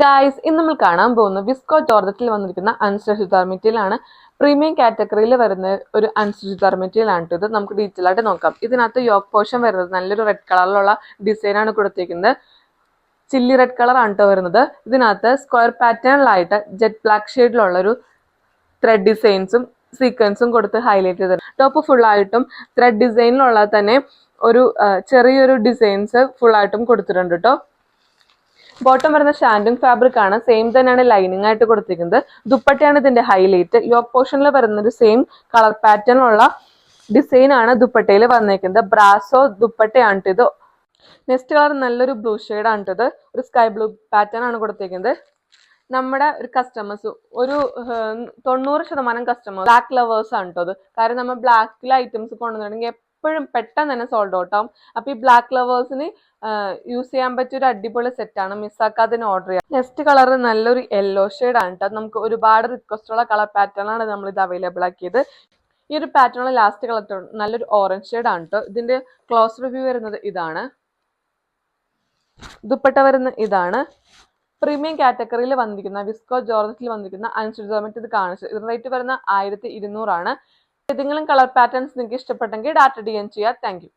Guys, ഇന്ന് നമ്മൾ കാണാൻ പോകുന്ന വിസ്കോ ജോർജറ്റിൽ വന്നിരിക്കുന്ന അൺസ്റ്റിച്ച്ഡ് മെറ്റീരിയലാണ്. പ്രീമിയം കാറ്റഗറിയിൽ വരുന്ന ഒരു അൺസ്റ്റിച്ച്ഡ് മെറ്റീരിയലാണ് ഇത്. നമുക്ക് ഡീറ്റെയിൽ ആയിട്ട് നോക്കാം. ഇതിനകത്ത് യോക്ക് പോർഷൻ വരുന്നത് നല്ലൊരു റെഡ് കളറിലുള്ള ഡിസൈനാണ് കൊടുത്തിരിക്കുന്നത്. ചില്ലി റെഡ് കളർ ആണ് കേട്ടോ വരുന്നത്. ഇതിനകത്ത് സ്ക്വയർ പാറ്റേണിലായിട്ട് ജെറ്റ് ബ്ലാക്ക് ഷെയ്ഡിലുള്ള ഒരു ത്രെഡ് ഡിസൈൻസും സീക്വൻസും കൊടുത്ത് ഹൈലൈറ്റ് ചെയ്തത്. ടോപ്പ് ഫുള്ളായിട്ടും ത്രെഡ് ഡിസൈനിലുള്ള തന്നെ ഒരു ചെറിയൊരു ഡിസൈൻസ് ഫുള്ളായിട്ടും കൊടുത്തിട്ടുണ്ട് കേട്ടോ. ബോട്ടം വരുന്ന ഷാൻഡിങ് ഫാബ്രിക് ആണ്. സെയിം തന്നെയാണ് ലൈനിങ് ആയിട്ട് കൊടുത്തിരിക്കുന്നത്. ദുപ്പട്ടയാണ് ഇതിന്റെ ഹൈലൈറ്റ്. യോക്ക് പോർഷനിൽ വരുന്ന ഒരു സെയിം കളർ പാറ്റേണിലുള്ള ഡിസൈൻ ആണ് ദുപ്പട്ടയിൽ വന്നിരിക്കുന്നത്. ബ്രാസോ ദുപ്പട്ടയാണ് ഇത്. നെക്സ്റ്റ് കളർ നല്ലൊരു ബ്ലൂ ഷെയ്ഡ് ആണ് ഇത്. ഒരു സ്കൈ ബ്ലൂ പാറ്റേൺ ആണ് കൊടുത്തിരിക്കുന്നത്. നമ്മുടെ ഒരു കസ്റ്റമേഴ്സ് ഒരു 90% കസ്റ്റമേഴ്സ് ബ്ലാക്ക് ലവേഴ്സ് ആണ് കേട്ടോ. കാരണം നമ്മൾ ബ്ലാക്കിൽ ഐറ്റംസ് കൊണ്ടുവന്നിട്ടുണ്ടെങ്കിൽ എപ്പോഴും പെട്ടെന്ന് തന്നെ സോൾഡ് ഔട്ട് ആവും. അപ്പൊ ഈ ബ്ലാക്ക് ലവേഴ്സിന് യൂസ് ചെയ്യാൻ പറ്റിയ ഒരു അടിപൊളി സെറ്റാണ്. മിസ്സാക്കാതെ ഓർഡർ ചെയ്യാം. നെക്സ്റ്റ് കളർ നല്ലൊരു യെല്ലോ ഷെയ്ഡ് ആണ് കേട്ടോ. നമുക്ക് ഒരുപാട് റിക്വസ്റ്റ് ഉള്ള കളർ പാറ്റേൺ ആണ് നമ്മൾ ഇത് അവൈലബിൾ ആക്കിയത്. ഈ ഒരു പാറ്റേണിൽ ലാസ്റ്റ് കളർ നല്ലൊരു ഓറഞ്ച് ഷെയ്ഡ് ആണ് കേട്ടോ. ഇതിന്റെ ക്ലോസ് റിവ്യൂ വരുന്നത് ഇതാണ്. ദുപ്പട്ട വരുന്ന ഇതാണ്. പ്രീമിയം കാറ്റഗറിയിൽ വന്നിരിക്കുന്ന വിസ്കോ ജോർജറ്റിൽ വന്നിരിക്കുന്ന അൺസ്റ്റിച്ച്ഡ് ഇത് കാണിച്ചത്. ഇത് റേറ്റ് വരുന്ന 1200 ആണ്. ഏതെങ്കിലും കളർ പാറ്റേൺസ് നിങ്ങൾക്ക് ഇഷ്ടപ്പെട്ടെങ്കിൽ ഡാറ്റ DM ചെയ്യുക. Thank you.